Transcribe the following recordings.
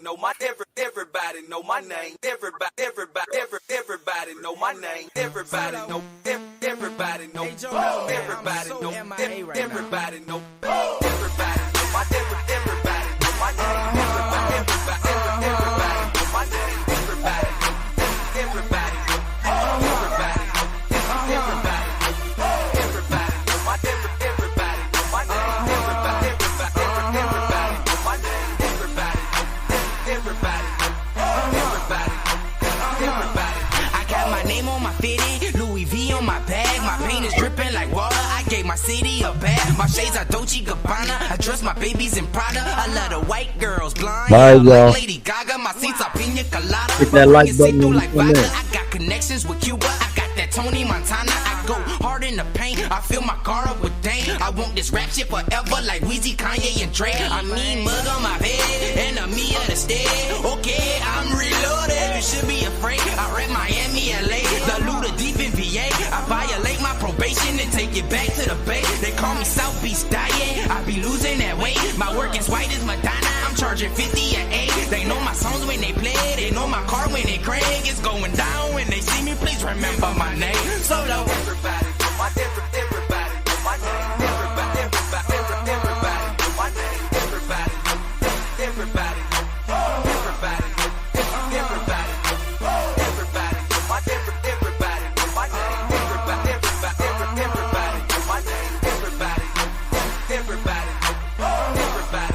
know my everybody know my name. Everybody know my name. Everybody know everybody know everybody know everybody know my everybody know my name. Everybody know my name. Everybody my city a bag. My shades are Dolce Gabbana. I dress my babies in Prada. I love the white girls, blonde. Bye, like Lady Gaga. My seats are pina colada. Hit that like button. Like I got connections with Cuba. I got that Tony Montana. I go hard in the paint. I fill my car up with Dane. I want this rap shit forever like Weezy, Kanye, and Drake. I mean, mug on my head and a me of the stead. Okay, I'm reloaded. You should be afraid. I rap Miami, LA. The Luda deep in VA. I violate my probation and take it back to the bay. They call me South Beach Diet. I be losing that weight. My work is white as Madonna. I'm charging 50 an 8. They know my songs when they play. They know my car when they crank. It's going down when they see me. Please remember my name. Solo. Everybody know my everybody know my name. Everybody know my name. Everybody know everybody know everybody know everybody know everybody know my everybody know my name. Everybody know my name.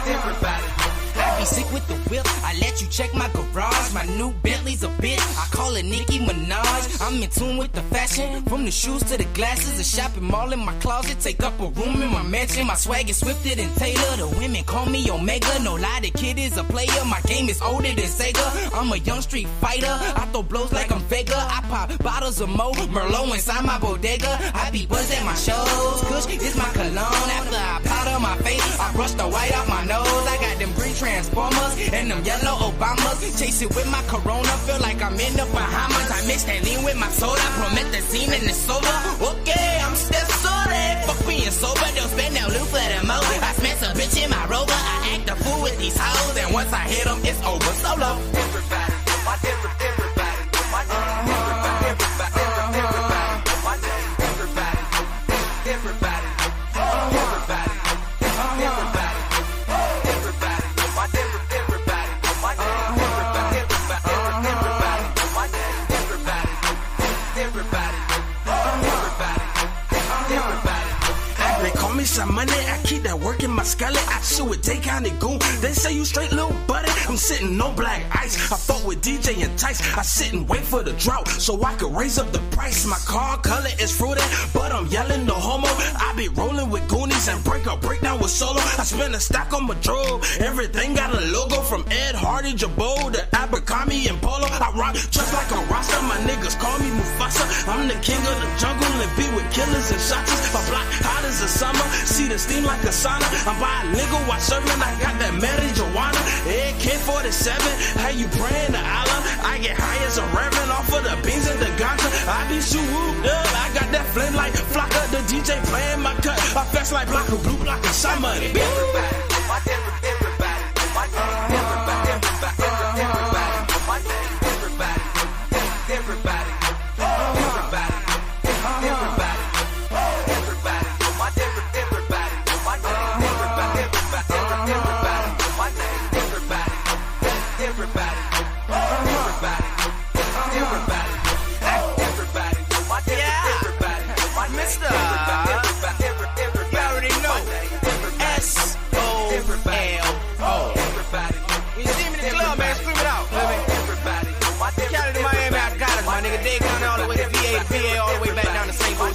Everybody I be sick with the whip. I let you check my garage. My new Bentley's a bitch. I call it Nicki Minaj. I'm in tune with the fashion. From the shoes to the glasses. A shopping mall in my closet. Take up a room in my mansion. My swag is swifted and Taylor. The women call me Omega. No lie, the kid is a player. My game is older than Sega. I'm a young street fighter. I throw blows like I'm Vega. I pop bottles of Mo Merlot inside my bodega. I be buzzed at my shows. Kush is my cologne. After I powder my face, I brush the white off my nose. I got them green Transformers and them yellow Obamas. Chase it with my Corona. Feel like I'm in the Bahamas. I mix that lean with my soda. Promethazine and the soda. Okay, I'm still sorry. Fuck being sober. Don't spend no loot for the mo. I smash a bitch in my Rover. I act a fool with these hoes. And once I hit them, it's over. Solo. Everybody, my everybody, my name. Everybody, my name. Everybody, everybody, everybody, everybody. Some money, I keep that work in my skeleton. I shoot with Day County Goon. They say you straight little buddy. I'm sitting no black ice. I fought with DJ and Tice. I sit and wait for the drought so I could raise up the price. My car color is fruity, but I'm yelling no homo. I be rolling with Goonies and breakdown with Solo. I spend a stack on my drove. Everything got a logo from Ed Hardy, Jabot to Abercrombie and Polo. I rock just like a roster. My niggas call me Mufasa. I'm the king of the jungle and be with killers and shots. My block hot as the summer. See the steam like a sauna. I'm bilingual while serving. I got that marijuana. AK-47. How you praying to Allah? I get high as a reverend off of the beans and the ganja. I be so whooped up. I got that flame like Flocka. The DJ playing my cut. I flex like Blocker, blue block and somebody. Everybody, my everybody, my name. Everybody, my name. Everybody, everybody, everybody, everybody.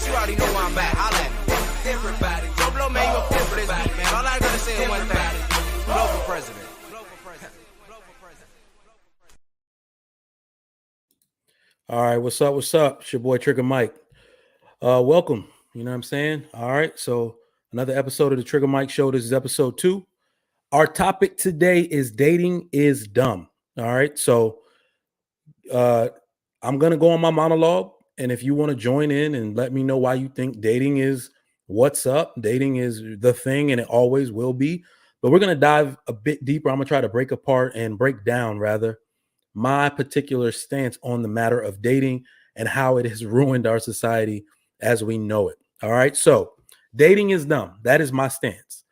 You already know where I'm at. Holla at me. Everybody. Joe Blow, man, you a fool for this beat, man. All I gotta say is one thing. Blow for president. All right, what's up? What's up? It's your boy Trigger Mike. Welcome. You know what I'm saying? All right, so another episode of the Trigger Mike Show. This is episode 2. Our topic today is dating is dumb. All right, so I'm gonna go on my monologue. And if you want to join in and let me know why you think dating is what's up, dating is the thing, and it always will be, But we're going to dive a bit deeper. I'm going to try to break down rather my particular stance on the matter of dating and how it has ruined our society as we know it. All right. So dating is dumb. That is my stance.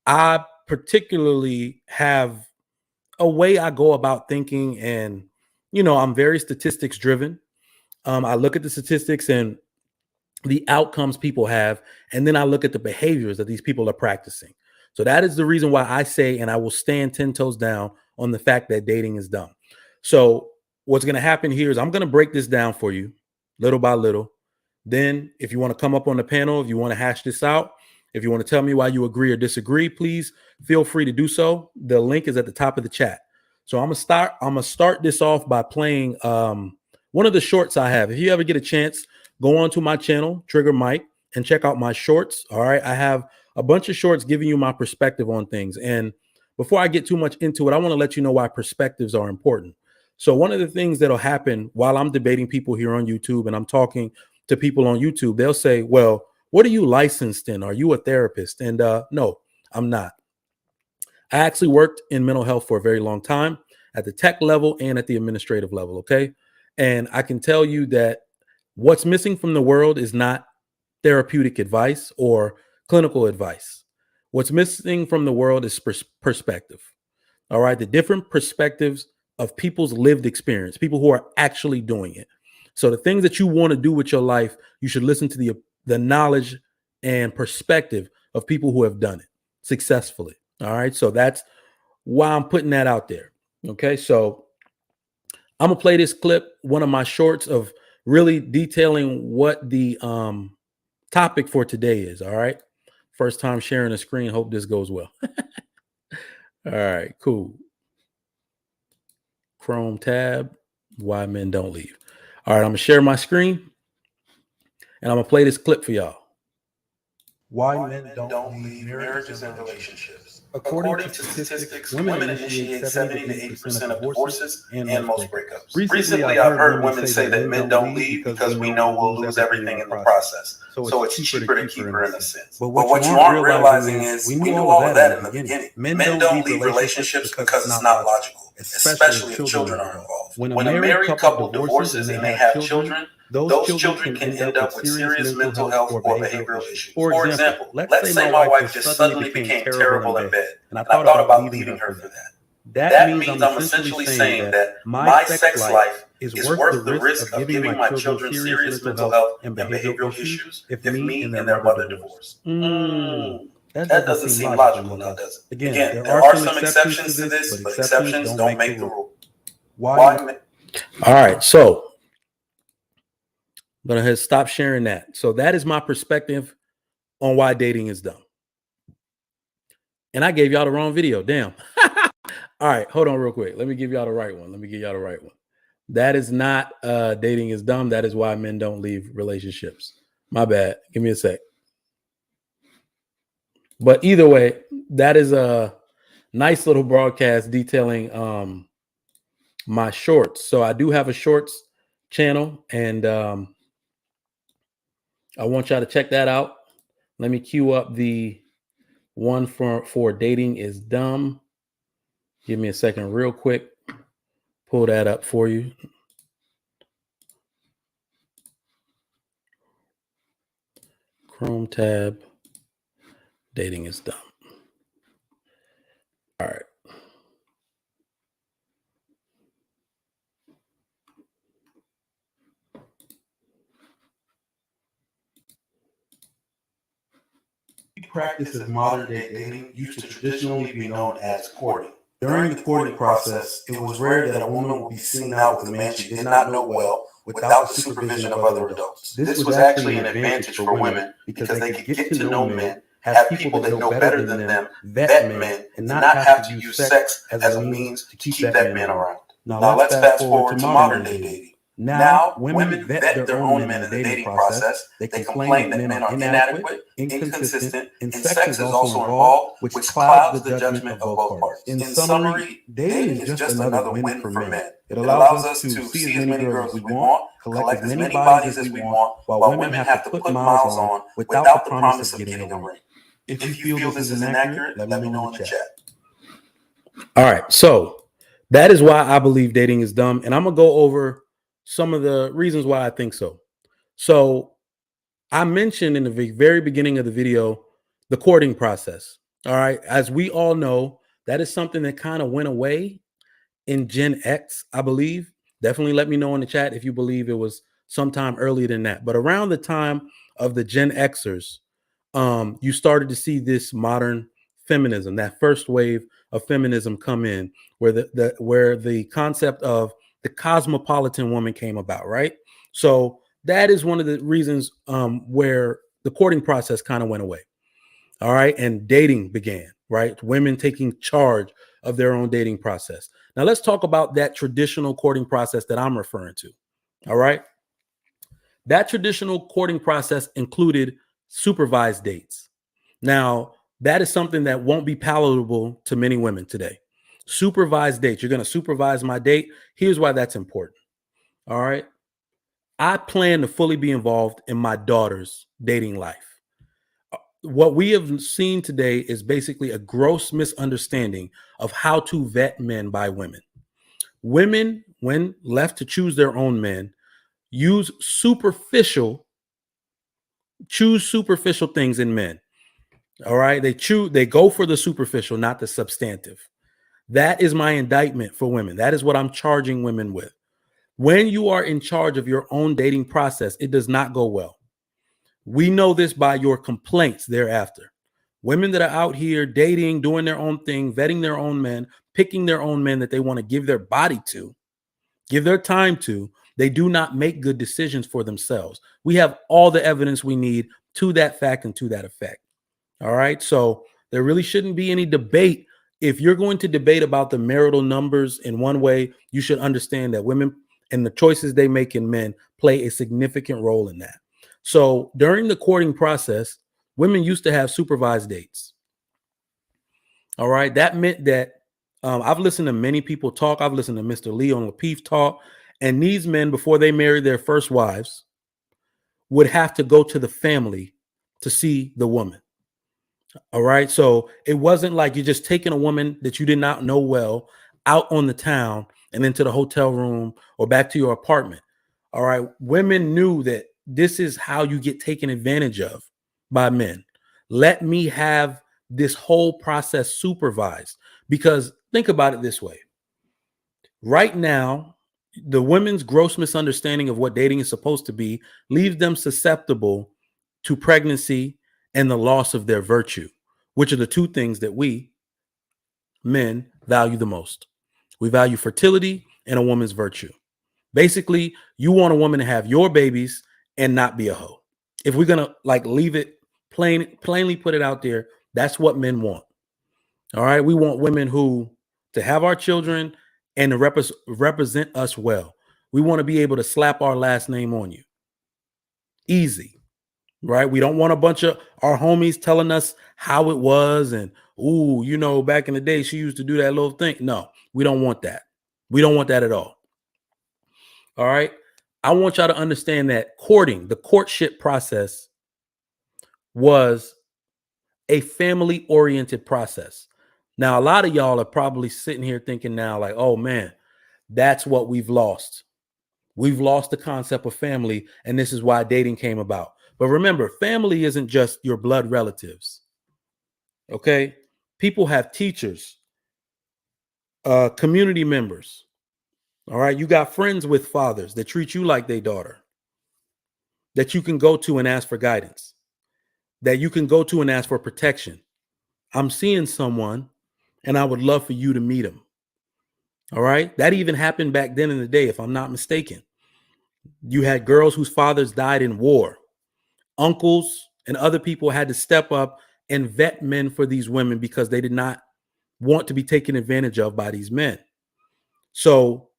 I particularly have a way I go about thinking, and I'm very statistics driven. I look at the statistics and the outcomes people have, and then I look at the behaviors that these people are practicing. So that is the reason why I say, and I will stand 10 toes down on the fact that dating is dumb. So what's going to happen here is I'm going to break this down for you little by little. Then if you want to come up on the panel, if you want to hash this out, if you want to tell me why you agree or disagree, please feel free to do so. The link is at the top of the chat. So I'm gonna start this off by playing one of the shorts I have. If you ever get a chance, go on to my channel, Trigger Mike, and check out my shorts. All right. I have a bunch of shorts giving you my perspective on things. And before I get too much into it, I want to let you know why perspectives are important. So one of the things that'll happen while I'm debating people here on YouTube and I'm talking to people on YouTube, they'll say, well, what are you licensed in? Are you a therapist? And no, I'm not. I actually worked in mental health for a very long time at the tech level and at the administrative level. Okay. And I can tell you that what's missing from the world is not therapeutic advice or clinical advice. What's missing from the world is perspective. All right. The different perspectives of people's lived experience, people who are actually doing it. So the things that you want to do with your life, you should listen to the knowledge and perspective of people who have done it successfully. All right. So that's why I'm putting that out there. Okay. So I'm going to play this clip, one of my shorts of really detailing what the topic for today is. All right. First time sharing a screen. Hope this goes well. All right, cool. Chrome tab, why men don't leave. All right, I'm gonna share my screen and I'm gonna play this clip for y'all. Why men don't leave marriages and relationships. According to statistics, women initiate 70 to 80% of divorces and most breakups. Recently, I've heard women say that men don't leave because we know we'll lose everything in the process. So it's cheaper to keep her in a sense. But what you aren't realizing is we knew all of that in the beginning. Men don't leave relationships because it's not logical, especially if children are involved. When a married couple divorces and they have children, those children can end up with serious mental health or behavioral issues. For example, let's say my wife just suddenly became terrible in bed, and I thought about leaving her for that. That means I'm essentially saying that my sex life is worth the risk of giving my children serious mental health and behavioral issues if me and their mother divorce. That doesn't seem logical now, does it? Again, there are some exceptions to this, but exceptions don't make the rule. Why? All right, so I'm gonna stop sharing that. So that is my perspective on why dating is dumb. And I gave y'all the wrong video. Damn. All right, hold on real quick. Let me give y'all the right one. That is not dating is dumb. That is why men don't leave relationships. My bad. Give me a sec. But either way, that is a nice little broadcast detailing my shorts. So I do have a shorts channel, and I want y'all to check that out. Let me queue up the one for dating is dumb. Give me a second real quick. Pull that up for you. Chrome tab. Dating is dumb. All right. Practice of modern day dating used to traditionally be known as courting. During the courting process, it was rare that a woman would be seen out with a man she did not know well without the supervision of other adults. This was actually an advantage for women because they could get to know men, have people that know better than them vet men, and not have to use sex as a means to keep that man around. Now let's fast forward to modern day dating. Now, women vet their own men in the dating process. They complain that men are inadequate, inconsistent, and sex is also involved, which clouds the judgment of both parties. In summary, dating is just another win for men. It allows us to see as many girls as we want, collect as many bodies as we want, while women have to put miles on without the promise of getting a ring. If you feel this is inaccurate, let me know in the chat. All right. So that is why I believe dating is dumb. And I'm going to go over some of the reasons why I think so. So I mentioned in the very beginning of the video, the courting process. All right. As we all know, that is something that kind of went away in Gen X, I believe. Definitely let me know in the chat if you believe it was sometime earlier than that. But around the time of the Gen Xers, you started to see this modern feminism, that first wave of feminism come in, where the concept of the cosmopolitan woman came about, right? So that is one of the reasons where the courting process kind of went away. All right. And dating began, right? Women taking charge of their own dating process. Now, let's talk about that traditional courting process that I'm referring to. All right. That traditional courting process included supervised dates. Now, that is something that won't be palatable to many women today. Supervised dates. You're going to supervise my date. Here's why that's important. All right. I plan to fully be involved in my daughter's dating life. What we have seen today is basically a gross misunderstanding of how to vet men by women. Women, when left to choose their own men, choose superficial things in men. All right. They go for the superficial, not the substantive. That is my indictment for women. That is what I'm charging women with. When you are in charge of your own dating process, it does not go well. We know this by your complaints thereafter. Women that are out here dating, doing their own thing, vetting their own men, picking their own men that they want to give their body to, give their time to, they do not make good decisions for themselves. We have all the evidence we need to that fact and to that effect. All right. So there really shouldn't be any debate. If you're going to debate about the marital numbers in one way, you should understand that women and the choices they make in men play a significant role in that. So during the courting process, women used to have supervised dates. All right. That meant that I've listened to many people talk. I've listened to Mr. Leon Lapeef talk. And these men, before they married their first wives, would have to go to the family to see the woman. All right. So it wasn't like you're just taking a woman that you did not know well out on the town and into the hotel room or back to your apartment. All right. Women knew that this is how you get taken advantage of by men. Let me have this whole process supervised, because think about it this way. Right now, the women's gross misunderstanding of what dating is supposed to be leaves them susceptible to pregnancy and the loss of their virtue, which are the two things that we men value the most. We value fertility and a woman's virtue. Basically, you want a woman to have your babies and not be a hoe. If we're gonna leave it plainly put it out there, that's what men want. All right, we want women to have our children and to represent us well. We want to be able to slap our last name on you. Easy, right? We don't want a bunch of our homies telling us how it was and, back in the day, she used to do that little thing. No, we don't want that. We don't want that at all. All right. I want y'all to understand that the courtship process was a family-oriented process. Now, a lot of y'all are probably sitting here thinking now, like, oh man, that's what we've lost. We've lost the concept of family, and this is why dating came about. But remember, family isn't just your blood relatives. Okay? People have teachers, community members. All right? You got friends with fathers that treat you like their daughter, that you can go to and ask for guidance, that you can go to and ask for protection. I'm seeing someone, and I would love for you to meet him. All right? That even happened back then in the day, if I'm not mistaken. You had girls whose fathers died in war. Uncles and other people had to step up and vet men for these women because they did not want to be taken advantage of by these men. So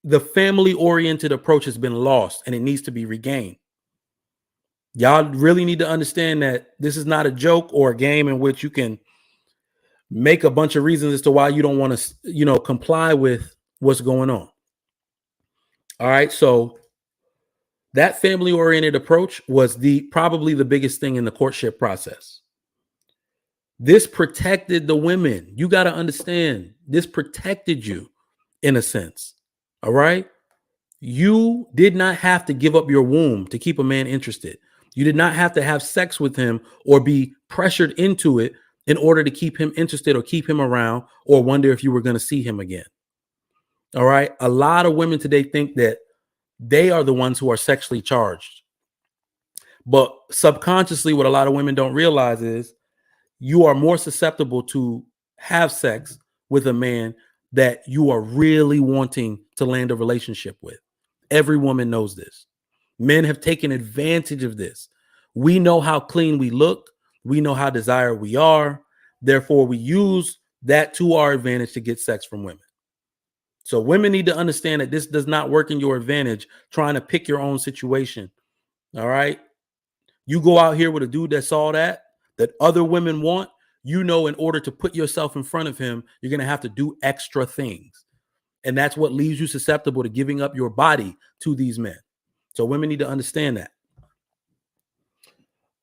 the family-oriented approach has been lost, and it needs to be regained. Y'all really need to understand that this is not a joke or a game in which you can make a bunch of reasons as to why you don't want to, comply with what's going on. All right. So that family-oriented approach was probably the biggest thing in the courtship process. This protected the women. You got to understand, this protected you in a sense. All right. You did not have to give up your womb to keep a man interested. You did not have to have sex with him or be pressured into it in order to keep him interested or keep him around or wonder if you were going to see him again. All right. A lot of women today think that they are the ones who are sexually charged. But subconsciously, what a lot of women don't realize is you are more susceptible to have sex with a man that you are really wanting to land a relationship with. Every woman knows this. Men have taken advantage of this. We know how clean we look. We know how desired we are. Therefore, we use that to our advantage to get sex from women. So women need to understand that this does not work in your advantage trying to pick your own situation. All right. You go out here with a dude that saw that other women want, you know, in order to put yourself in front of him, you're going to have to do extra things. And that's what leaves you susceptible to giving up your body to these men. So women need to understand that.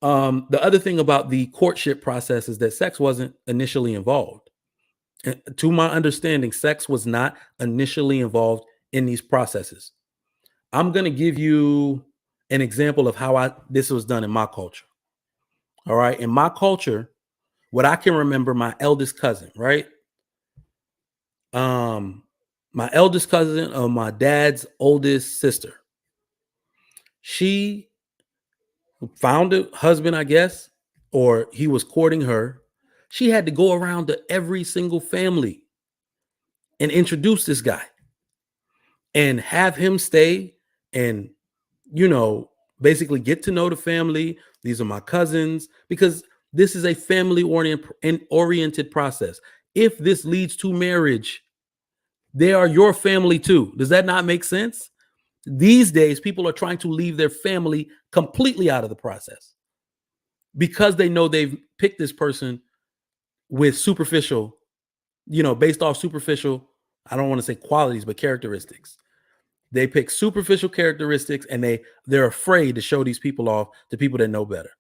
The other thing about the courtship process is that sex wasn't initially involved. And to my understanding, sex was not initially involved in these processes. I'm going to give you an example of how this was done in my culture. All right. In my culture, what I can remember, my eldest cousin, right? My eldest cousin of my dad's oldest sister. She found a husband, I guess, or he was courting her. She had to go around to every single family and introduce this guy and have him stay and, you know, basically get to know the family. These are my cousins, because this is a family oriented process. If this leads to marriage, they are your family too. Does that not make sense? These days, people are trying to leave their family completely out of the process because they know they've picked this person with superficial, you know, based off superficial, I don't want to say qualities, but characteristics. They pick superficial characteristics and they're afraid to show these people off to people that know better.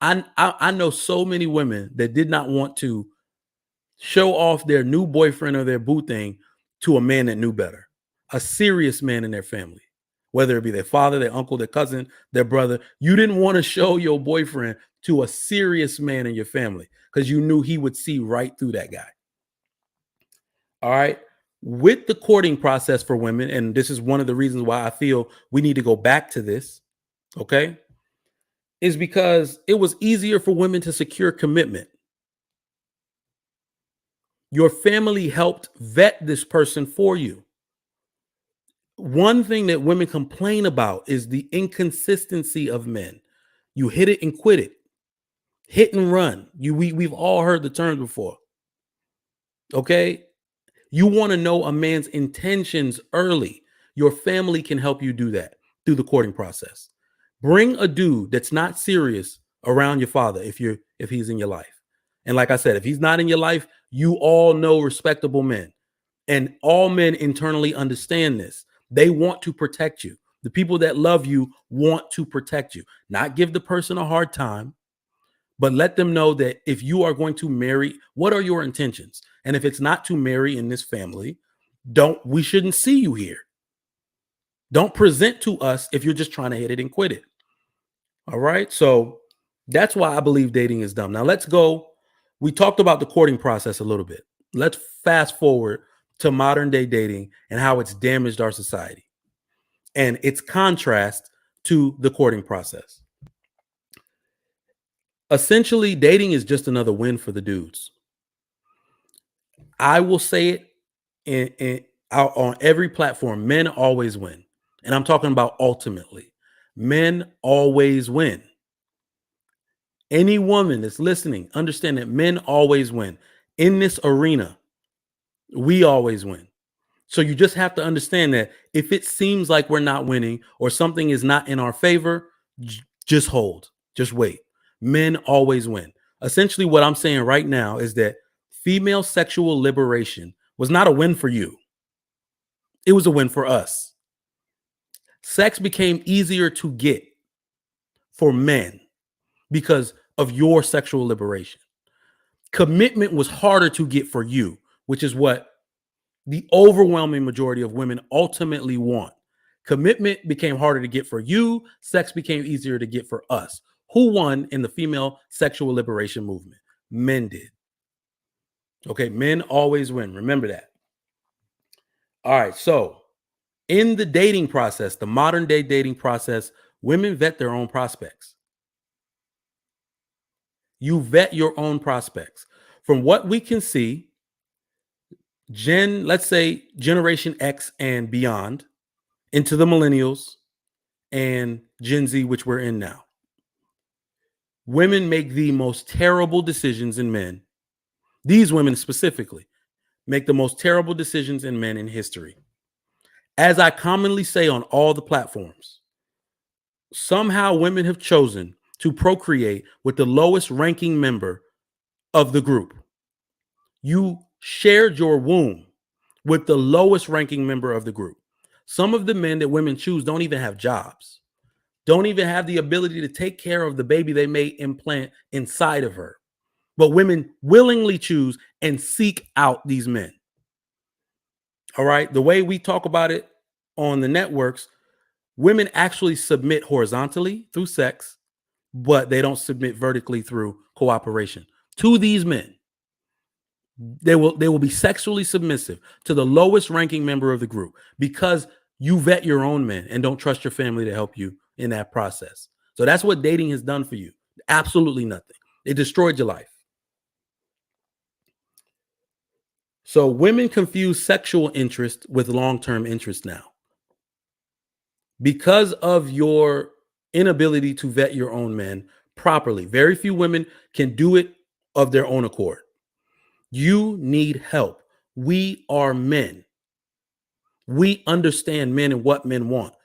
I know so many women that did not want to show off their new boyfriend or their boo thing to a man that knew better, a serious man in their family, whether it be their father, their uncle, their cousin, their brother. You didn't want to show your boyfriend to a serious man in your family because you knew he would see right through that guy. All right. With the courting process for women, and this is one of the reasons why I feel we need to go back to this, okay, is because it was easier for women to secure commitment. Your family helped vet this person for you. One thing that women complain about is the inconsistency of men. You hit it and quit it. Hit and run. We've all heard the term before. Okay? You want to know a man's intentions early. Your family can help you do that through the courting process. Bring a dude that's not serious around your father if he's in your life. And like I said, if he's not in your life, you all know respectable men. And all men internally understand this. They want to protect you. The people that love you want to protect you, not give the person a hard time, but let them know that if you are going to marry, what are your intentions? And if it's not to marry in this family, we shouldn't see you here. Don't present to us if you're just trying to hit it and quit it. All right. So that's why I believe dating is dumb. Now let's go. We talked about the courting process a little bit. Let's fast forward to modern day dating and how it's damaged our society and its contrast to the courting process. Essentially, dating is just another win for the dudes. I will say it on every platform. Men always win. And I'm talking about ultimately. Men always win. Any woman that's listening, understand that men always win. In this arena, we always win. So you just have to understand that if it seems like we're not winning or something is not in our favor, just hold, just wait. Men always win. Essentially, what I'm saying right now is that female sexual liberation was not a win for you. It was a win for us. Sex became easier to get for men because of your sexual liberation. Commitment was harder to get for you, which is what the overwhelming majority of women ultimately want. Commitment became harder to get for you. Sex became easier to get for us. Who won in the female sexual liberation movement? Men did. Okay, men always win. Remember that. All right, so in the dating process, the modern day dating process, women vet their own prospects. You vet your own prospects. From what we can see, let's say Generation X and beyond, into the millennials and Gen Z, which we're in now. Women make the most terrible decisions in men. These women specifically make the most terrible decisions in men in history. As I commonly say on all the platforms, somehow women have chosen to procreate with the lowest ranking member of the group. You shared your womb with the lowest ranking member of the group. Some of the men that women choose don't even have jobs, don't even have the ability to take care of the baby they may implant inside of her. But women willingly choose and seek out these men. All right. The way we talk about it on the networks, women actually submit horizontally through sex, but they don't submit vertically through cooperation to these men. They will be sexually submissive to the lowest ranking member of the group because you vet your own men and don't trust your family to help you in that process. So that's what dating has done for you. Absolutely nothing. It destroyed your life. So women confuse sexual interest with long-term interest now. Because of your inability to vet your own men properly, very few women can do it of their own accord. You need help. We are men. We understand men and what men want.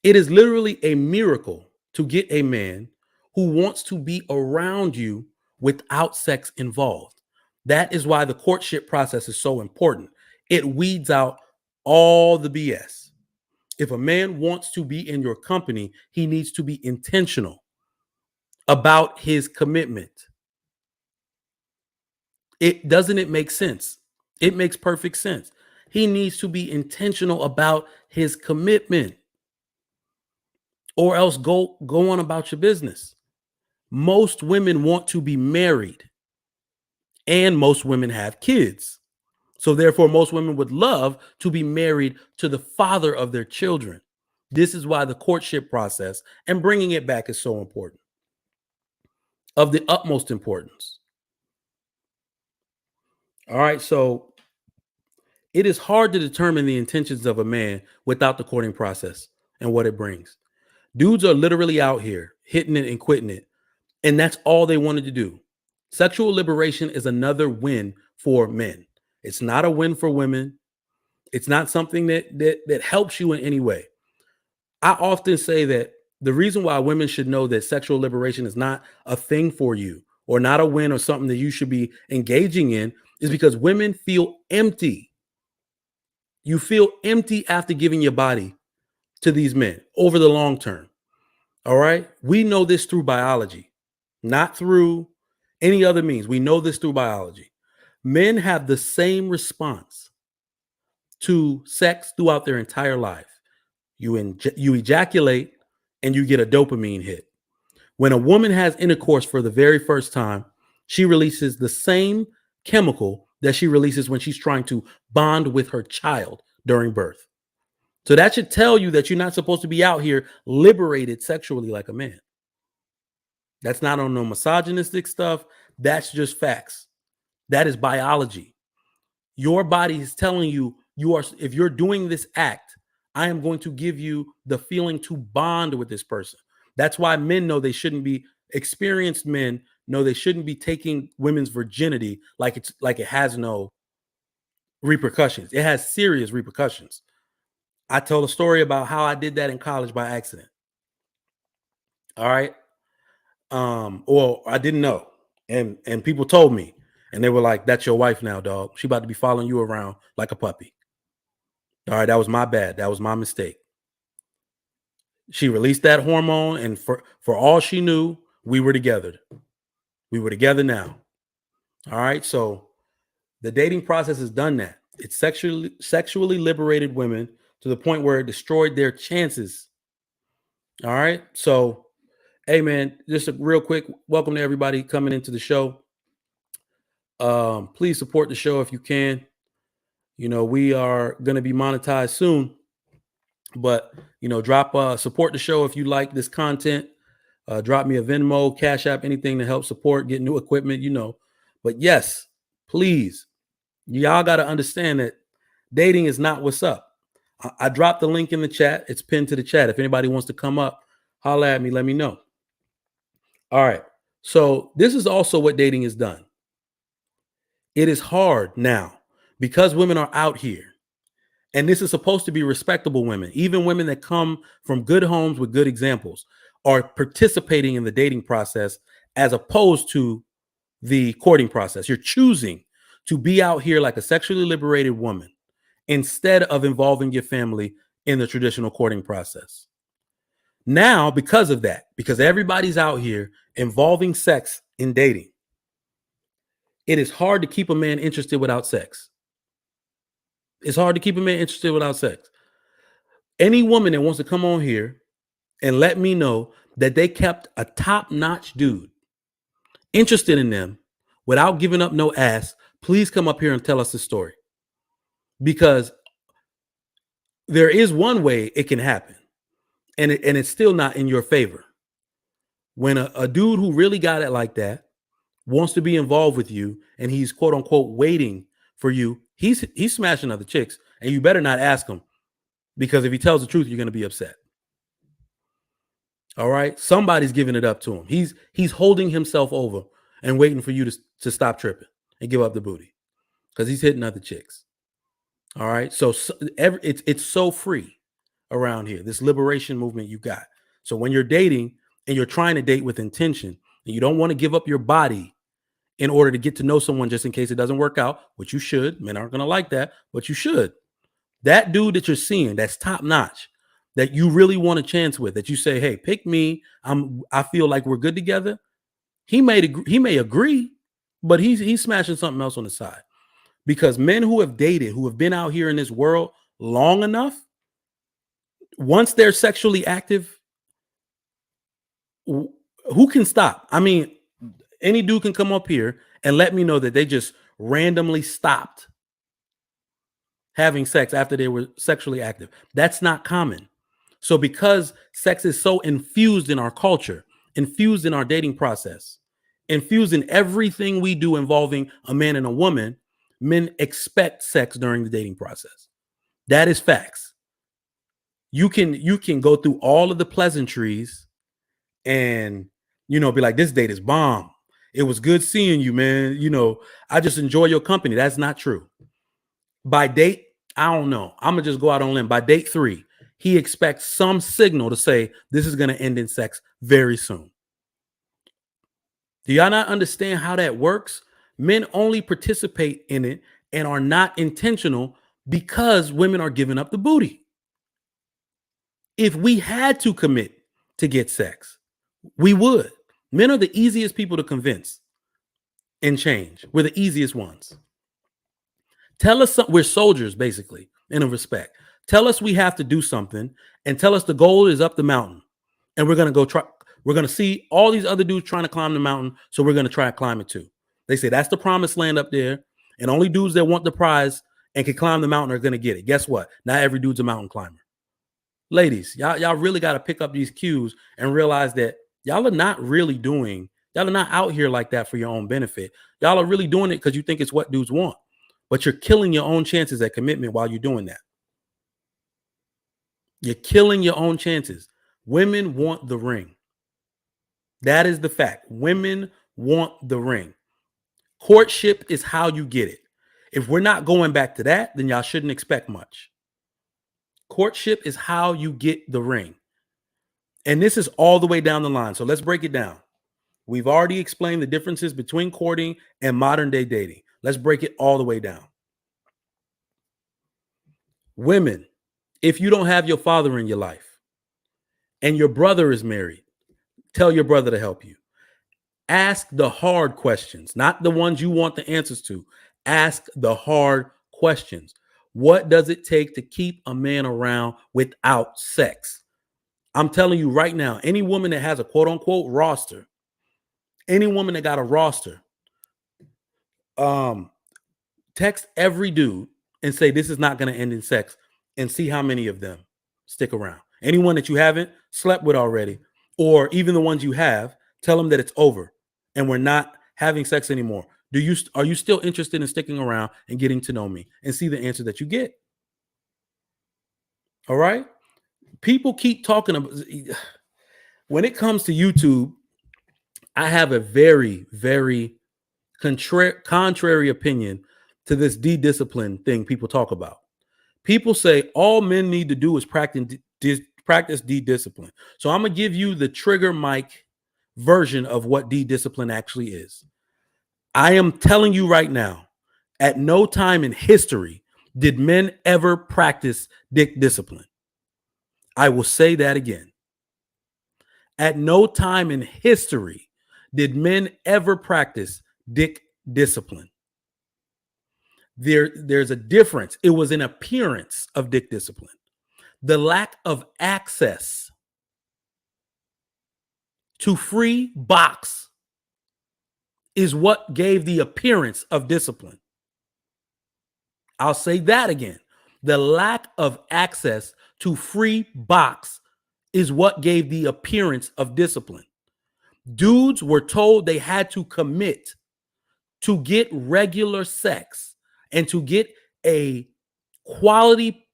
It is literally a miracle to get a man who wants to be around you without sex involved. That is why the courtship process is so important. It weeds out all the BS. If a man wants to be in your company, he needs to be intentional about his commitment. Doesn't it make sense? It makes perfect sense. He needs to be intentional about his commitment, or else go on about your business. Most women want to be married, and most women have kids. So therefore, most women would love to be married to the father of their children. This is why the courtship process and bringing it back is so important, of the utmost importance. All right, so it is hard to determine the intentions of a man without the courting process and what it brings. Dudes are literally out here hitting it and quitting it, and that's all they wanted to do. Sexual liberation is another win for men. It's not a win for women. It's not something that helps you in any way. I often say that the reason why women should know that sexual liberation is not a thing for you or not a win or something that you should be engaging in is because women feel empty. You feel empty after giving your body to these men over the long term. All right. We know this through biology, not through any other means. We know this through biology. Men have the same response to sex throughout their entire life. You ejaculate and you get a dopamine hit. When a woman has intercourse for the very first time, she releases the same chemical that she releases when she's trying to bond with her child during birth. So that should tell you that you're not supposed to be out here liberated sexually like a man. That's not on no misogynistic stuff. That's just facts. That is biology. Your body is telling you if you're doing this act, I am going to give you the feeling to bond with this person. That's why men know they shouldn't be experienced men know they shouldn't be taking women's virginity like it has no repercussions. It has serious repercussions. I told a story about how I did that in college by accident. All right. Or I didn't know. And people told me, and they were like, that's your wife now, dog. She about to be following you around like a puppy. All right, that was my bad. That was my mistake. She released that hormone, and for all she knew, we were together. We were together now. All right. So the dating process has done that. It sexually liberated women to the point where it destroyed their chances. All right. So, hey man, just a real quick welcome to everybody coming into the show. Please support the show if you can. You know, we are going to be monetized soon, but you know, support the show if you like this content. Drop me a Venmo, Cash App, anything to help support, get new equipment, you know. But yes, please, y'all got to understand that dating is not what's up. I dropped the link in the chat. It's pinned to the chat. If anybody wants to come up, holla at me, let me know. All right. So this is also what dating is done. It is hard now because women are out here. And this is supposed to be respectable women. Even women that come from good homes with good examples are participating in the dating process as opposed to the courting process. You're choosing to be out here like a sexually liberated woman instead of involving your family in the traditional courting process. Now, because of that, because everybody's out here involving sex in dating, it is hard to keep a man interested without sex. It's hard to keep a man interested without sex. Any woman that wants to come on here and let me know that they kept a top-notch dude interested in them without giving up no ass, please come up here and tell us the story. Because there is one way it can happen, and it's still not in your favor. When a dude who really got it like that wants to be involved with you and he's quote unquote waiting for you, he's smashing other chicks, and you better not ask him, because if he tells the truth, you're going to be upset. All right. Somebody's giving it up to him. He's holding himself over and waiting for you to stop tripping and give up the booty because he's hitting other chicks. All right. So it's so free around here, this liberation movement you got. So when you're dating and you're trying to date with intention and you don't want to give up your body in order to get to know someone just in case it doesn't work out, which you should. Men aren't going to like that, but you should. That dude that you're seeing, that's top notch, that you really want a chance with, that you say, hey, pick me. I feel like we're good together. He may agree, but he's smashing something else on the side. Because men who have dated, who have been out here in this world long enough, once they're sexually active, who can stop? I mean, any dude can come up here and let me know that they just randomly stopped having sex after they were sexually active. That's not common. So because sex is so infused in our culture, infused in our dating process, infused in everything we do involving a man and a woman, men expect sex during the dating process. That is facts. You can go through all of the pleasantries and, you know, be like, this date is bomb. It was good seeing you, man. You know, I just enjoy your company. That's not true. By date, I don't know. I'm going to just go out on a limb. By date 3, he expects some signal to say this is going to end in sex very soon. Do y'all not understand how that works? Men only participate in it and are not intentional because women are giving up the booty. If we had to commit to get sex, we would. Men are the easiest people to convince and change. We're the easiest ones. Tell us we're soldiers, basically, in a respect. Tell us we have to do something and tell us the goal is up the mountain. And we're going to go try. We're going to see all these other dudes trying to climb the mountain. So we're going to try to climb it too. They say that's the promised land up there. And only dudes that want the prize and can climb the mountain are going to get it. Guess what? Not every dude's a mountain climber. Ladies, y'all really got to pick up these cues and realize that y'all are not out here like that for your own benefit. Y'all are really doing it because you think it's what dudes want. But you're killing your own chances at commitment while you're doing that. You're killing your own chances. Women want the ring. That is the fact. Women want the ring. Courtship is how you get it. If we're not going back to that, then y'all shouldn't expect much. Courtship is how you get the ring. And this is all the way down the line. So let's break it down. We've already explained the differences between courting and modern day dating. Let's break it all the way down. Women, if you don't have your father in your life and your brother is married, tell your brother to help you. Ask the hard questions, not the ones you want the answers to. Ask the hard questions. What does it take to keep a man around without sex? I'm telling you right now, any woman that has a quote unquote roster, any woman that got a roster, text every dude and say this is not going to end in sex and see how many of them stick around. Anyone that you haven't slept with already, or even the ones you have, tell them that it's over and we're not having sex anymore. Are you still interested in sticking around and getting to know me, and see the answer that you get? All right. People keep talking about, when it comes to YouTube, I have a very, very contrary opinion to this de-discipline thing people talk about. People say all men need to do is practice de-discipline. So I'm going to give you the Trigger Mike version of what de-discipline actually is. I am telling you right now, at no time in history did men ever practice dick discipline. I will say that again. At no time in history did men ever practice dick discipline. There's a difference. It was an appearance of dick discipline. The lack of access to free box is what gave the appearance of discipline. I'll say that again. The lack of access to free box is what gave the appearance of discipline. Dudes were told they had to commit to get regular sex and to get a quality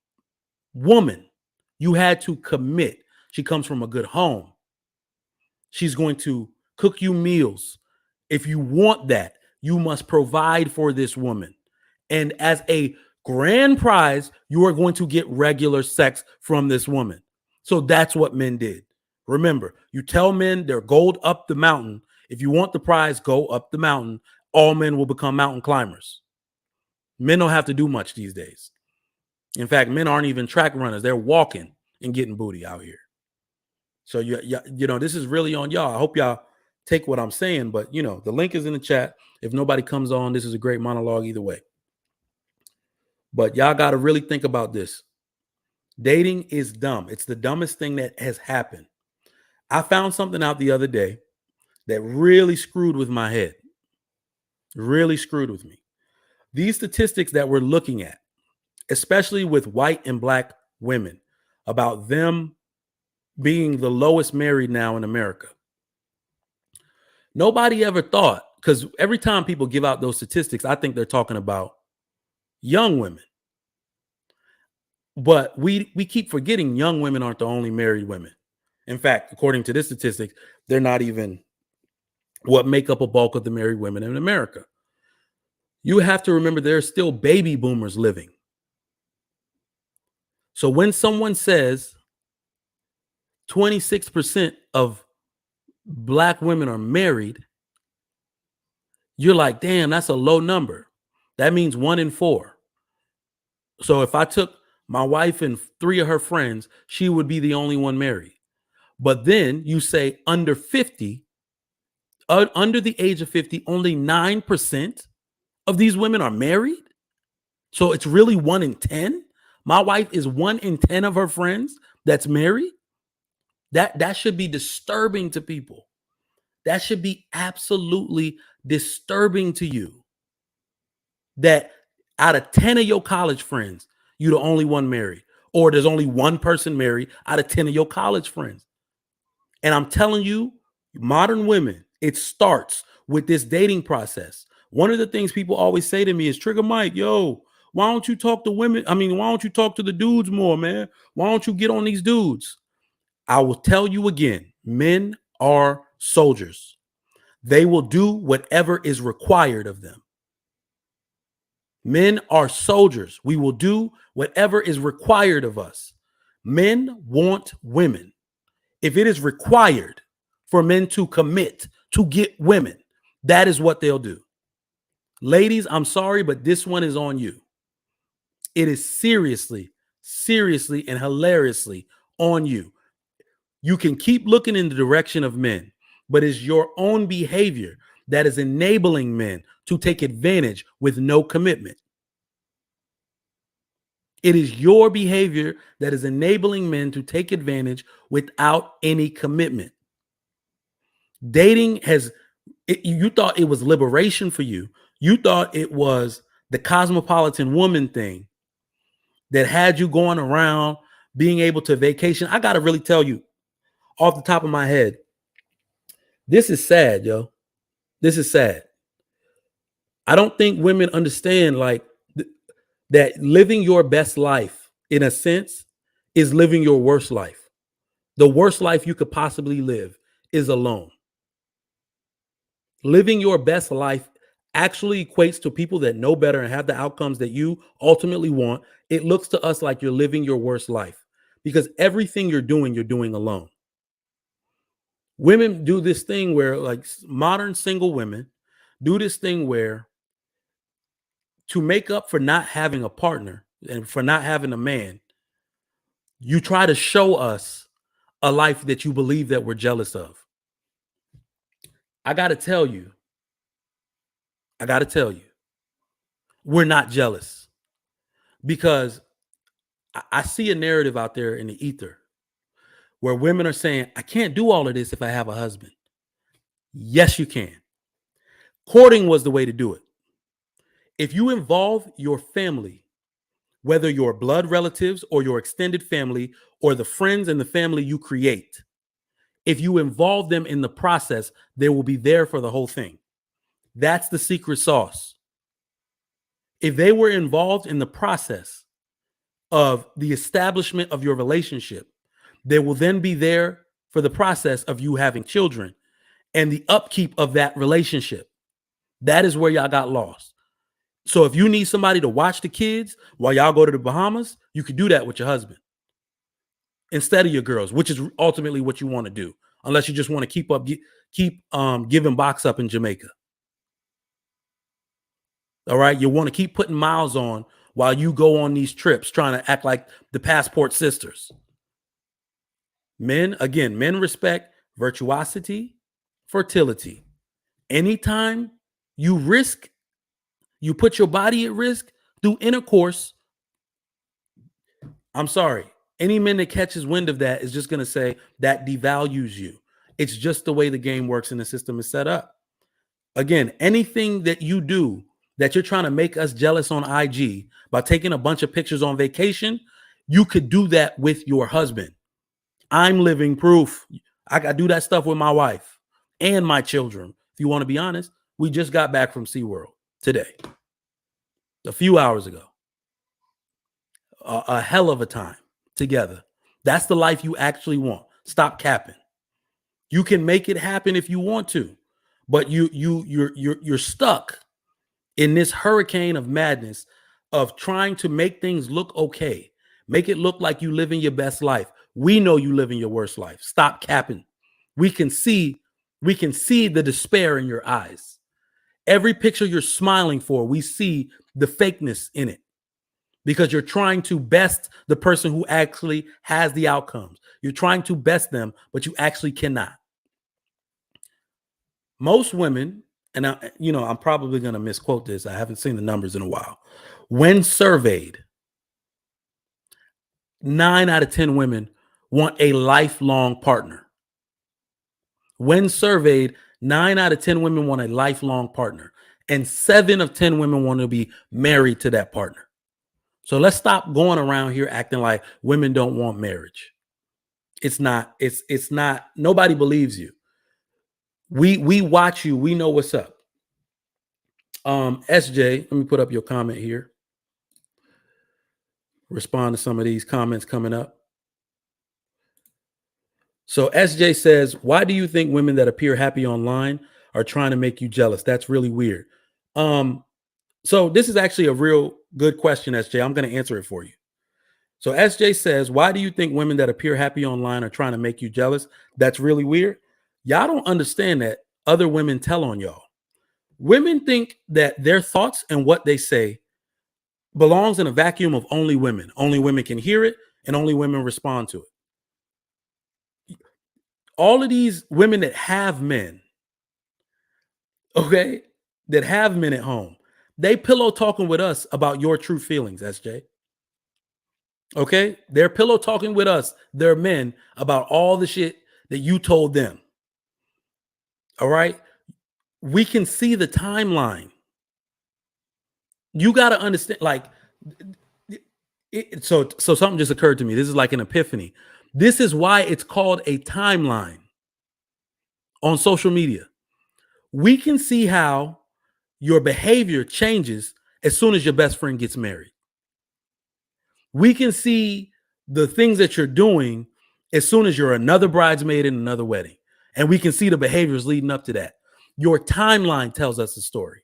woman. You had to commit. She comes from a good home. She's going to cook you meals. If you want that, you must provide for this woman. And as a grand prize, you are going to get regular sex from this woman. So that's what men did. Remember, you tell men they're gold up the mountain. If you want the prize, go up the mountain. All men will become mountain climbers. Men don't have to do much these days. In fact, men aren't even track runners. They're walking and getting booty out here. So, you know, this is really on y'all. I hope y'all take what I'm saying, but, you know, the link is in the chat. If nobody comes on, this is a great monologue either way. But y'all got to really think about this. Dating is dumb. It's the dumbest thing that has happened. I found something out the other day that really screwed with my head. Really screwed with me. These statistics that we're looking at, especially with white and black women, about them being the lowest married now in America. Nobody ever thought, because every time people give out those statistics, I think they're talking about young women. But we keep forgetting young women aren't the only married women. In fact, according to this statistic, they're not even what make up a bulk of the married women in America. You have to remember there are still baby boomers living. So when someone says 26% of black women are married, you're like, damn, that's a low number. That means 1 in 4. So if I took my wife and 3 of her friends, she would be the only one married. But then you say under 50, under the age of 50, only 9% of these women are married. So it's really 1 in 10. My wife is 1 in 10 of her friends that's married. That should be disturbing to people. That should be absolutely disturbing to you. That out of 10 of your college friends, you're the only one married. Or there's only one person married out of 10 of your college friends. And I'm telling you, modern women, it starts with this dating process. One of the things people always say to me is, Trigger Mike, yo, why don't you talk to women? I mean, why don't you talk to the dudes more, man? Why don't you get on these dudes? I will tell you again, men are soldiers. They will do whatever is required of them. Men are soldiers. We will do whatever is required of us. Men want women. If it is required for men to commit to get women, that is what they'll do. Ladies, I'm sorry, but this one is on you. It is seriously and hilariously on you. You can keep looking in the direction of men, but it's your own behavior that is enabling men to take advantage with no commitment. It is your behavior that is enabling men to take advantage without any commitment. Dating you thought it was liberation for you. You thought it was the cosmopolitan woman thing that had you going around being able to vacation. I got to really tell you off the top of my head, this is sad, yo. This is sad. I don't think women understand that living your best life, in a sense, is living your worst life. The worst life you could possibly live is alone. Living your best life actually equates to people that know better and have the outcomes that you ultimately want. It looks to us like you're living your worst life because everything you're doing alone. Women do this thing where, like, modern single women do this thing where, to make up for not having a partner and for not having a man, you try to show us a life that you believe that we're jealous of. I got to tell you, we're not jealous, because I see a narrative out there in the ether where women are saying, I can't do all of this if I have a husband. Yes, you can. Courting was the way to do it. If you involve your family, whether your blood relatives or your extended family or the friends and the family you create, if you involve them in the process, they will be there for the whole thing. That's the secret sauce. If they were involved in the process of the establishment of your relationship, they will then be there for the process of you having children and the upkeep of that relationship. That is where y'all got lost. So if you need somebody to watch the kids while y'all go to the Bahamas, you could do that with your husband instead of your girls, which is ultimately what you want to do, unless you just want to keep giving box up in Jamaica. All right. You want to keep putting miles on while you go on these trips trying to act like the Passport Sisters. Men respect virtuosity, fertility. Anytime you put your body at risk through intercourse, I'm sorry, any man that catches wind of that is just going to say that devalues you. It's just the way the game works and the system is set up. Again, anything that you do that you're trying to make us jealous on IG by taking a bunch of pictures on vacation, you could do that with your husband. I'm living proof. I do that stuff with my wife and my children. If you want to be honest, we just got back from SeaWorld today, a few hours ago. A hell of a time together. That's the life you actually want. Stop capping. You can make it happen if you want to, but you're stuck in this hurricane of madness of trying to make things look okay. Make it look like you living your best life. We know you living your worst life. Stop capping. We can see the despair in your eyes. Every picture you're smiling for, we see the fakeness in it because you're trying to best the person who actually has the outcomes. You're trying to best them, but you actually cannot. Most women, and I'm probably going to misquote this. I haven't seen the numbers in a while. When surveyed, 9 out of 10 women want a lifelong partner. When surveyed, 9 out of 10 women want a lifelong partner, and 7 of 10 women want to be married to that partner. So let's stop going around here acting like women don't want marriage. It's not. Nobody believes you. We watch you. We know what's up. SJ, let me put up your comment here. Respond to some of these comments coming up. So SJ says, why do you think women that appear happy online are trying to make you jealous? That's really weird. So this is actually a real good question, SJ. I'm going to answer it for you. So SJ says, why do you think women that appear happy online are trying to make you jealous? That's really weird. Y'all don't understand that other women tell on y'all. Women think that their thoughts and what they say belongs in a vacuum of only women. Only women can hear it and only women respond to it. All of these women that have men, okay, that have men at home, they pillow talking with us about your true feelings, SJ. Okay? They're pillow talking with us, their men, about all the shit that you told them. All right? We can see the timeline. You got to understand, like, so something just occurred to me. This is like an epiphany. This is why it's called a timeline on social media. We can see how your behavior changes as soon as your best friend gets married. We can see the things that you're doing as soon as you're another bridesmaid in another wedding. And we can see the behaviors leading up to that. Your timeline tells us the story.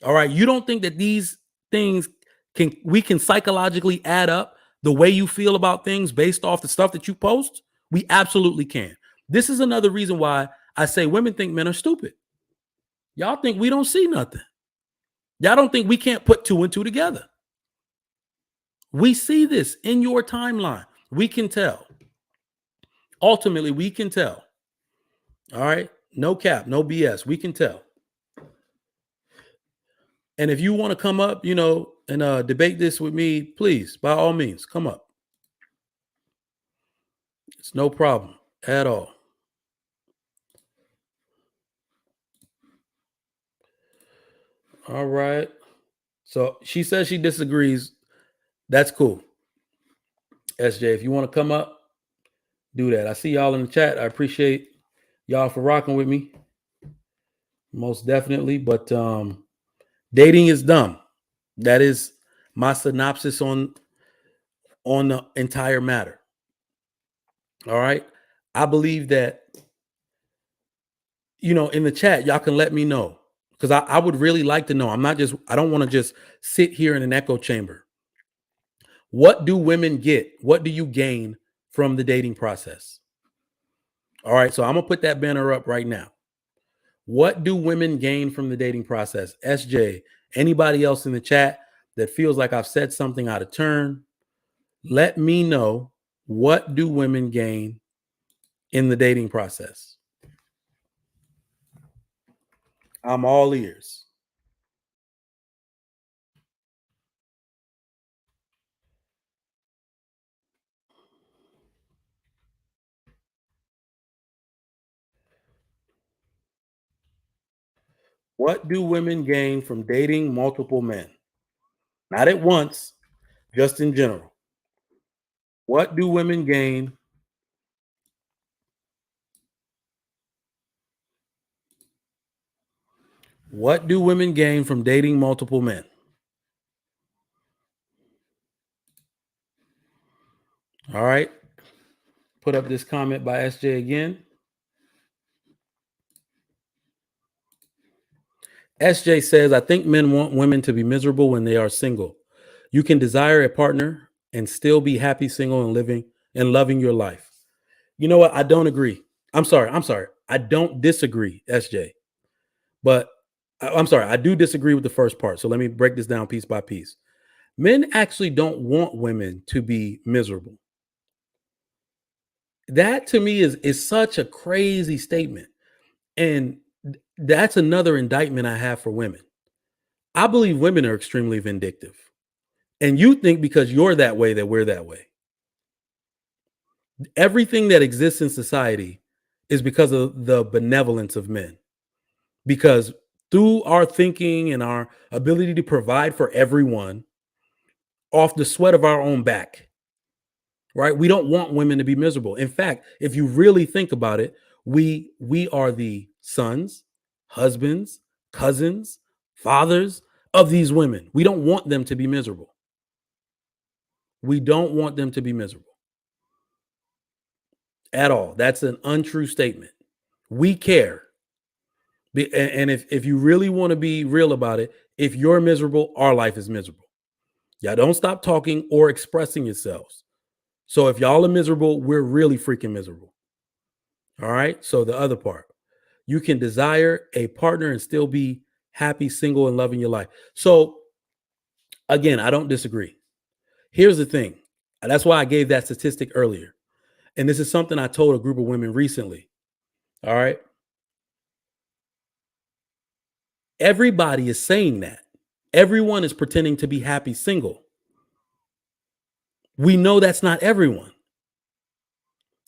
All right. You don't think that these things we can psychologically add up the way you feel about things based off the stuff that you post? We absolutely can. This is another reason why I say women think men are stupid. Y'all think we don't see nothing. Y'all don't think we can't put two and two together. We see this in your timeline. We can tell. Ultimately, we can tell. All right. No cap, no BS. We can tell. And if you want to come up, and debate this with me, please, by all means, come up. It's no problem at all. All right. So she says she disagrees. That's cool. SJ, if you want to come up, do that. I see y'all in the chat. I appreciate y'all for rocking with me. Most definitely. But dating is dumb. That is my synopsis on the entire matter. All right. I believe that, in the chat, y'all can let me know. Because I would really like to know. I don't want to just sit here in an echo chamber. What do women get? What do you gain from the dating process? All right. So I'm going to put that banner up right now. What do women gain from the dating process? SJ, anybody else in the chat that feels like I've said something out of turn, let me know. What do women gain in the dating process? I'm all ears. What do women gain from dating multiple men? Not at once, just in general. What do women gain? What do women gain from dating multiple men? All right. Put up this comment by SJ again. SJ says, I think men want women to be miserable when they are single. You can desire a partner and still be happy single and living and loving your life. You know what? I don't agree. I'm sorry. I don't disagree, SJ. But I'm sorry. I do disagree with the first part. So let me break this down piece by piece. Men actually don't want women to be miserable. That to me is such a crazy statement. And that's another indictment I have for women. I believe women are extremely vindictive. And you think because you're that way that we're that way. Everything that exists in society is because of the benevolence of men. Because through our thinking and our ability to provide for everyone off the sweat of our own back, right? We don't want women to be miserable. In fact, if you really think about it, we are the sons, husbands, cousins, fathers of these women. We don't want them to be miserable. We don't want them to be miserable at all. That's an untrue statement. We care. And if you really want to be real about it, if you're miserable, our life is miserable. Y'all don't stop talking or expressing yourselves. So if y'all are miserable, we're really freaking miserable. All right. So the other part, you can desire a partner and still be happy, single, and loving your life. So again, I don't disagree. Here's the thing. That's why I gave that statistic earlier. And this is something I told a group of women recently. All right. Everybody is saying that. Everyone is pretending to be happy single. We know that's not everyone.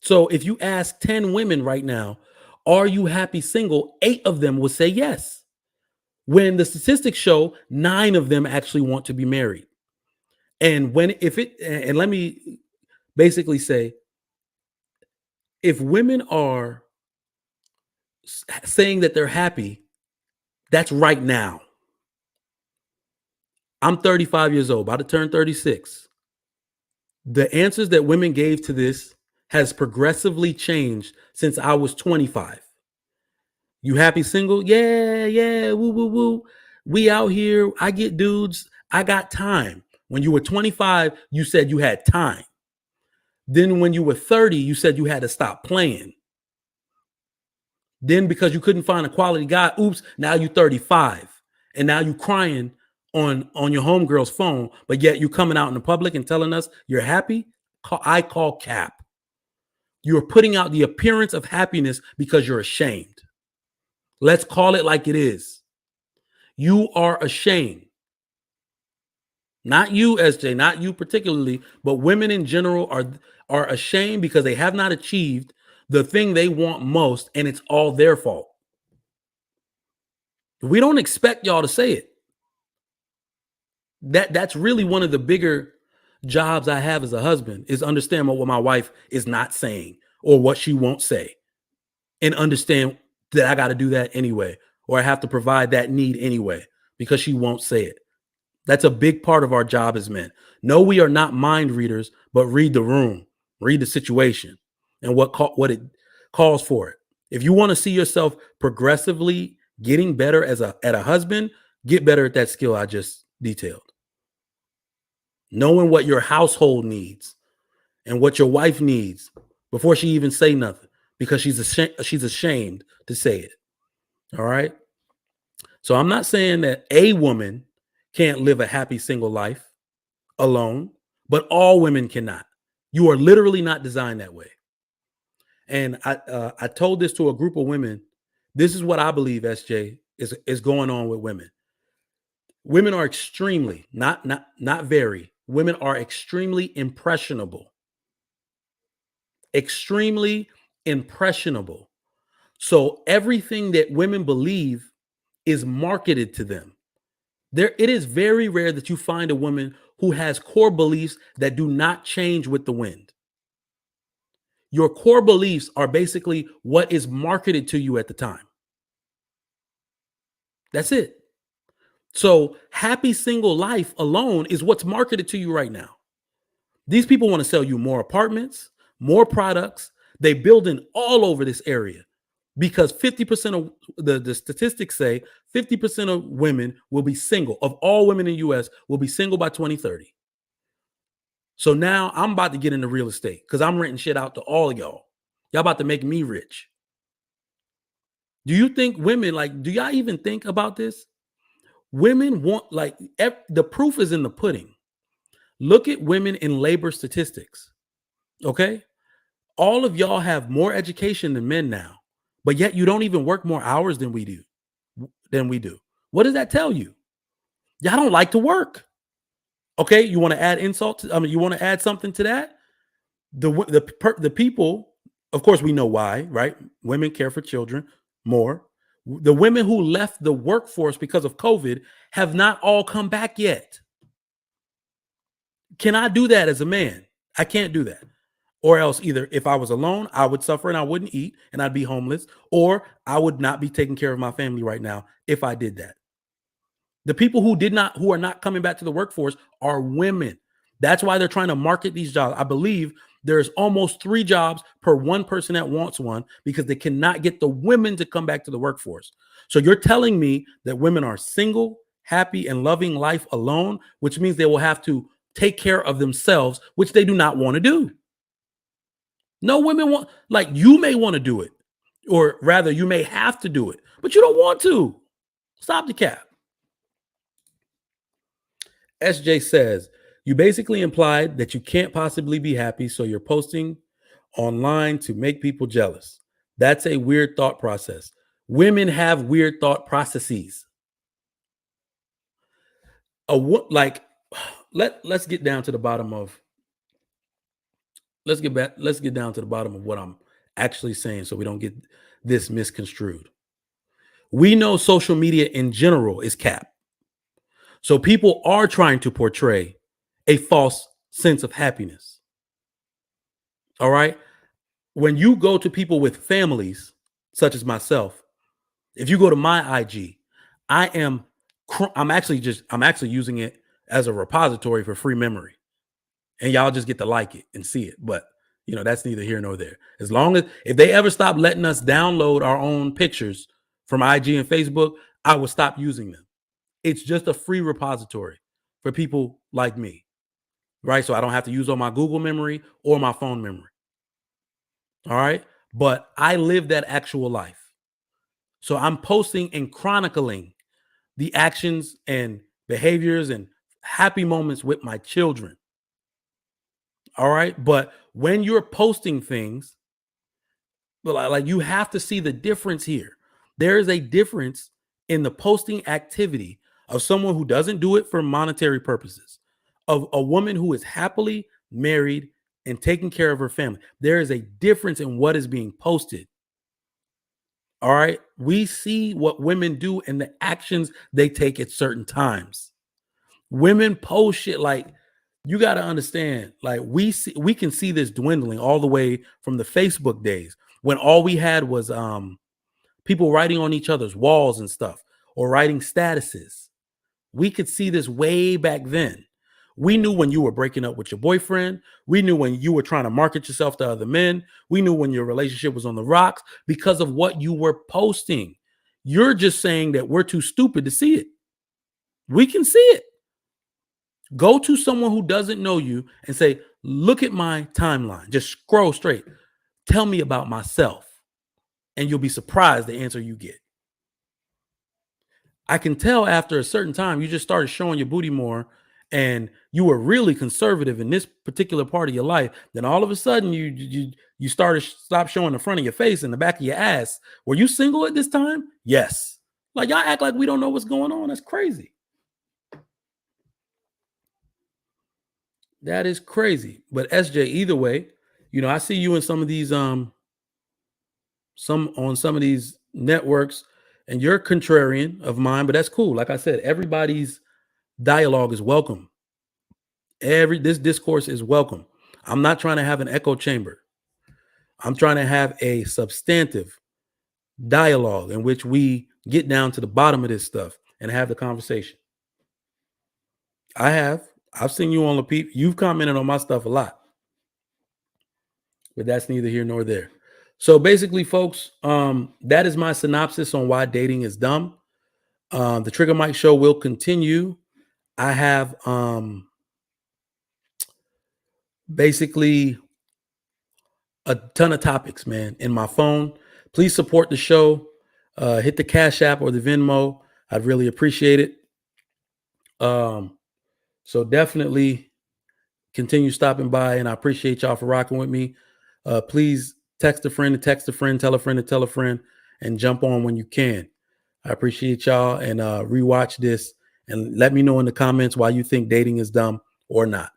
So if you ask 10 women right now, are you happy single? 8 of them will say yes. When the statistics show 9 of them actually want to be married. And let me basically say, if women are saying that they're happy, that's right now. I'm 35 years old, about to turn 36. The answers that women gave to this has progressively changed since I was 25. You happy single? Yeah, woo, woo, woo. We out here. I get dudes. I got time. When you were 25, you said you had time. Then when you were 30, you said you had to stop playing. Then because you couldn't find a quality guy, oops, now you 35. And now you crying on your homegirl's phone, but yet you coming out in the public and telling us you're happy. I call cap. You're putting out the appearance of happiness because you're ashamed. Let's call it like it is. You are ashamed. Not you, SJ, not you particularly, but women in general are ashamed because they have not achieved the thing they want most, and it's all their fault. We don't expect y'all to say it. That's really one of the bigger jobs I have as a husband, is understand what my wife is not saying or what she won't say, and understand that I got to do that anyway, or I have to provide that need anyway because she won't say it. That's a big part of our job as men. No, we are not mind readers, but read the room, read the situation, and what it calls for it. If you want to see yourself progressively getting better at a husband, get better at that skill I just detailed. Knowing what your household needs and what your wife needs before she even say nothing, because she's ashamed to say it. All right. So I'm not saying that a woman can't live a happy single life alone, but all women cannot. You are literally not designed that way. And I told this to a group of women. This is what I believe, SJ, is going on with women. Women are extremely, not very. Women are extremely impressionable. Extremely impressionable. So everything that women believe is marketed to them. It is very rare that you find a woman who has core beliefs that do not change with the wind. Your core beliefs are basically what is marketed to you at the time. That's it. So happy single life alone is what's marketed to you right now. These people want to sell you more apartments, more products. They building all over this area because 50% of the statistics say 50% of women will be single. Of all women in the US will be single by 2030. So now I'm about to get into real estate because I'm renting shit out to all of y'all. Y'all about to make me rich. Do you think women, do y'all even think about this? Women want, the proof is in the pudding. Look at women in labor statistics. Okay. All of y'all have more education than men now, but yet you don't even work more hours than we do. What does that tell you? Y'all don't like to work. Okay. You want to add insult? You want to add something to that? The people, of course, we know why, right? Women care for children more. The women who left the workforce because of COVID have not all come back yet. Can I do that as a man? I can't do that. Or else either if I was alone, I would suffer and I wouldn't eat and I'd be homeless, or I would not be taking care of my family right now if I did that. The people who are not coming back to the workforce are women. That's why they're trying to market these jobs. I believe there's almost 3 jobs per one person that wants one because they cannot get the women to come back to the workforce. So you're telling me that women are single, happy, and loving life alone, which means they will have to take care of themselves, which they do not want to do. No women want, you may want to do it, or rather you may have to do it, but you don't want to. Stop the cap. SJ says, you basically implied that you can't possibly be happy, so you're posting online to make people jealous. That's a weird thought process. Women have weird thought processes. Let's get down to the bottom of let's get down to the bottom of what I'm actually saying so we don't get this misconstrued. We know social media in general is cap. So people are trying to portray a false sense of happiness. All right. When you go to people with families, such as myself, if you go to my IG, I'm actually using it as a repository for free memory. And y'all just get to like it and see it. But that's neither here nor there. As long as if they ever stop letting us download our own pictures from IG and Facebook, I will stop using them. It's just a free repository for people like me, right? So I don't have to use all my Google memory or my phone memory. All right. But I live that actual life. So I'm posting and chronicling the actions and behaviors and happy moments with my children. All right. But when you're posting things, like you have to see the difference here. There is a difference in the posting activity of someone who doesn't do it for monetary purposes, of a woman who is happily married and taking care of her family. There is a difference in what is being posted. All right. We see what women do and the actions they take at certain times. Women post shit like, you got to understand, like we can see this dwindling all the way from the Facebook days when all we had was people writing on each other's walls and stuff or writing statuses. We could see this way back then. We knew when you were breaking up with your boyfriend. We knew when you were trying to market yourself to other men. We knew when your relationship was on the rocks because of what you were posting. You're just saying that we're too stupid to see it. We can see it. Go to someone who doesn't know you and say, look at my timeline. Just scroll straight. Tell me about myself. And you'll be surprised the answer you get. I can tell after a certain time, you just started showing your booty more and you were really conservative in this particular part of your life. Then all of a sudden you started stop showing the front of your face and the back of your ass. Were you single at this time? Yes. Like y'all act like we don't know what's going on. That's crazy. That is crazy. But SJ, either way, I see you in some of these some of these networks, and you're contrarian of mine, but that's cool. Like I said, everybody's dialogue is welcome. This discourse is welcome. I'm not trying to have an echo chamber. I'm trying to have a substantive dialogue in which we get down to the bottom of this stuff and have the conversation. I've seen you on Lapeep. You've commented on my stuff a lot. But that's neither here nor there. So basically, folks, that is my synopsis on why dating is dumb. The Trigger Mike Show will continue. I have basically a ton of topics, man, in my phone. Please support the show. Hit the Cash App or the Venmo. I'd really appreciate it. So definitely continue stopping by, and I appreciate y'all for rocking with me. Please text a friend to text a friend, tell a friend to tell a friend, and jump on when you can. I appreciate y'all, and rewatch this and let me know in the comments why you think dating is dumb or not.